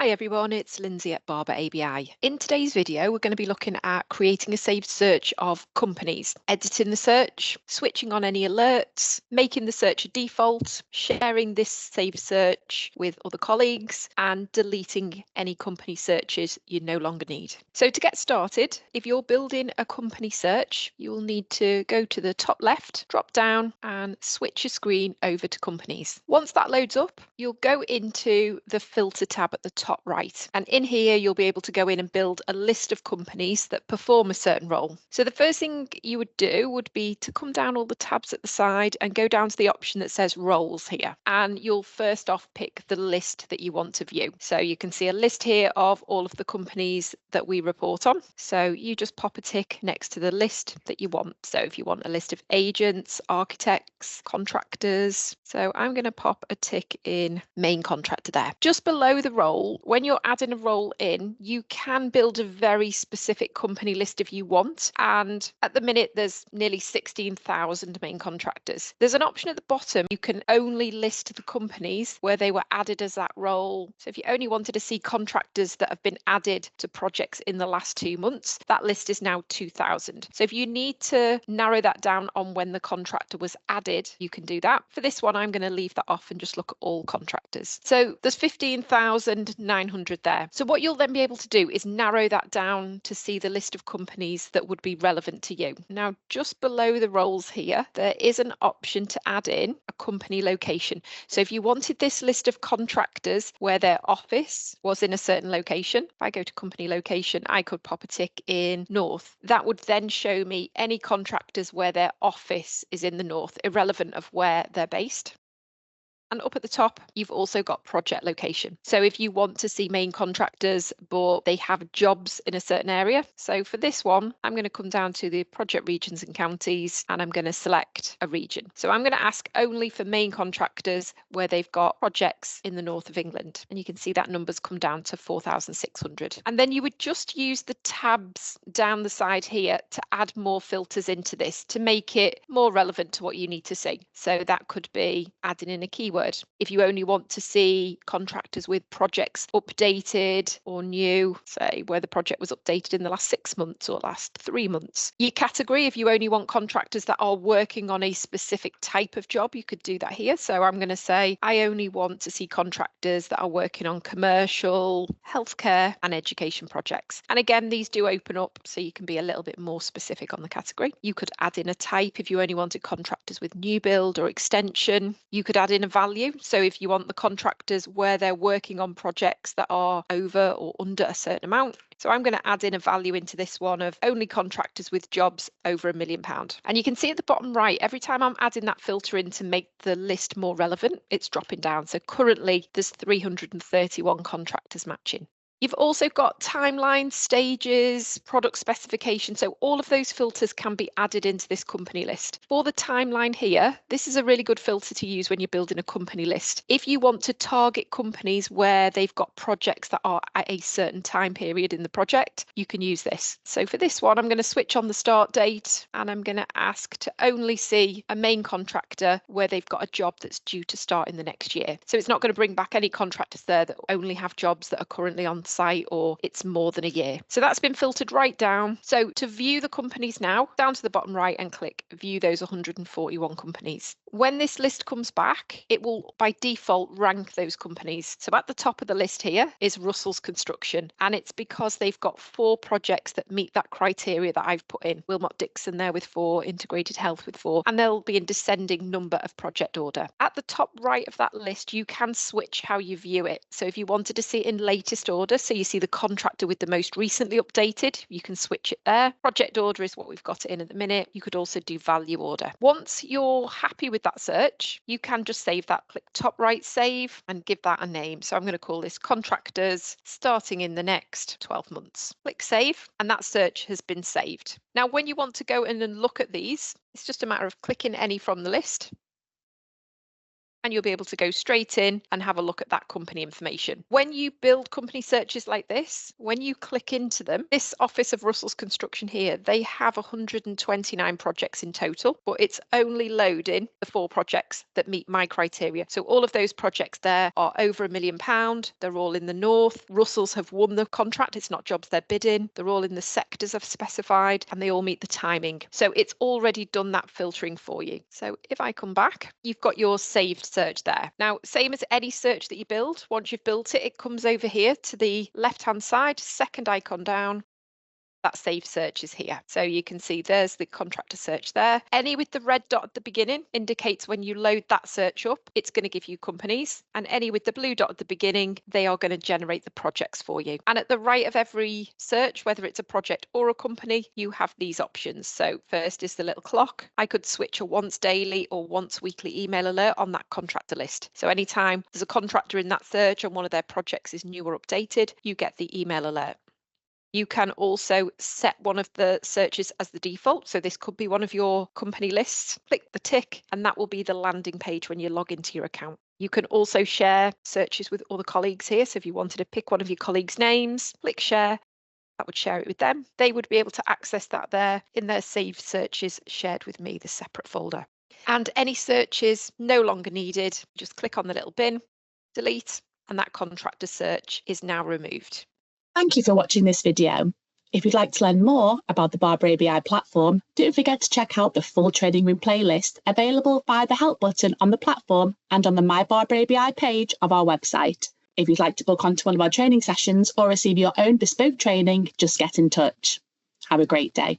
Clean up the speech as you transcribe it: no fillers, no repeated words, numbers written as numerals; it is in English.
Hi everyone, it's Lynsey at Barbour ABI. In today's video, we're going to be looking at creating a saved search of companies, editing the search, switching on any alerts, making the search a default, sharing this saved search with other colleagues, and deleting any company searches you no longer need. So to get started, if you're building a company search, you will need to go to the top left, drop down, and switch your screen over to companies. Once that loads up, you'll go into the filter tab at the top right. And in here, you'll be able to go in and build a list of companies that perform a certain role. So the first thing you would do would be to come down all the tabs at the side and go down to the option that says roles here. And you'll first off pick the list that you want to view. So you can see a list here of all of the companies that we report on. So you just pop a tick next to the list that you want. So if you want a list of agents, architects, contractors. So I'm going to pop a tick in main contractor there. Just below the role, when you're adding a role in, you can build a very specific company list if you want. And at the minute, there's nearly 16,000 main contractors. There's an option at the bottom. You can only list the companies where they were added as that role. So if you only wanted to see contractors that have been added to projects in the last 2 months, that list is now 2,000. So if you need to narrow that down on when the contractor was added, you can do that. For this one, I'm going to leave that off and just look at all contractors. So there's 15,900 there. So what you'll then be able to do is narrow that down to see the list of companies that would be relevant to you. Now, just below the roles here, there is an option to add in a company location. So if you wanted this list of contractors where their office was in a certain location, if I go to company location, I could pop a tick in North. That would then show me any contractors where their office is in the North, irrelevant of where they're based. And up at the top, you've also got project location. So if you want to see main contractors, but they have jobs in a certain area. So for this one, I'm going to come down to the project regions and counties, and I'm going to select a region. So I'm going to ask only for main contractors where they've got projects in the north of England. And you can see that numbers come down to 4,600. And then you would just use the tabs down the side here to add more filters into this to make it more relevant to what you need to see. So that could be adding in a keyword. If you only want to see contractors with projects updated or new, say where the project was updated in the last 6 months or last 3 months. Your category, if you only want contractors that are working on a specific type of job, you could do that here. So I'm going to say I only want to see contractors that are working on commercial, healthcare and education projects. And again, these do open up so you can be a little bit more specific on the category. You could add in a type if you only wanted contractors with new build or extension. You could add in a value. So if you want the contractors where they're working on projects that are over or under a certain amount. So I'm going to add in a value into this one of only contractors with jobs over £1 million. And you can see at the bottom right, every time I'm adding that filter in to make the list more relevant, it's dropping down. So currently there's 331 contractors matching. You've also got timelines, stages, product specification. So all of those filters can be added into this company list. For the timeline here, this is a really good filter to use when you're building a company list. If you want to target companies where they've got projects that are at a certain time period in the project, you can use this. So for this one, I'm going to switch on the start date and I'm going to ask to only see a main contractor where they've got a job that's due to start in the next year. So it's not going to bring back any contractors there that only have jobs that are currently on site or it's more than a year. So that's been filtered right down. So to view the companies now, down to the bottom right and click view those 141 companies. When this list comes back, it will by default rank those companies. So at the top of the list here is Russell's Construction, and it's because they've got 4 projects that meet that criteria that I've put in. Wilmot Dixon there with 4, Integrated Health with 4, and they'll be in descending number of project order. At the top right of that list, you can switch how you view it. So if you wanted to see it in latest order, so you see the contractor with the most recently updated, you can switch it there. Project order is what we've got it in at the minute. You could also do value order. Once you're happy with that search, you can just save that. Click top right, save, and give that a name. So I'm going to call this contractors starting in the next 12 months. Click save, and that search has been saved. Now, when you want to go in and look at these, it's just a matter of clicking any from the list. and you'll be able to go straight in and have a look at that company information. When you build company searches like this, when you click into them, this Office of Russell's Construction here, they have 129 projects in total, but it's only loading the 4 projects that meet my criteria. So all of those projects there are over £1 million. They're all in the north. Russell's have won the contract. It's not jobs they're bidding. They're all in the sectors I've specified, and they all meet the timing. So it's already done that filtering for you. So if I come back, you've got your saved search there. Now, same as any search that you build, once you've built it, it comes over here to the left-hand side, second icon down. That saved search is here. So you can see there's the contractor search there. Any with the red dot at the beginning indicates when you load that search up, it's going to give you companies. And any with the blue dot at the beginning, they are going to generate the projects for you. And at the right of every search, whether it's a project or a company, you have these options. So first is the little clock. I could switch a once daily or once weekly email alert on that contractor list. So anytime there's a contractor in that search and one of their projects is new or updated, you get the email alert. You can also set one of the searches as the default. So this could be one of your company lists. Click the tick and that will be the landing page when you log into your account. You can also share searches with other colleagues here. So if you wanted to pick one of your colleagues' names, click share. That would share it with them. They would be able to access that there in their saved searches shared with me, the separate folder. And any searches no longer needed, just click on the little bin, delete, and that contractor search is now removed. Thank you for watching this video. If you'd like to learn more about the Barbour ABI platform, don't forget to check out the full training room playlist available via the help button on the platform and on the My Barbour ABI page of our website. If you'd like to book onto one of our training sessions or receive your own bespoke training, just get in touch. Have a great day.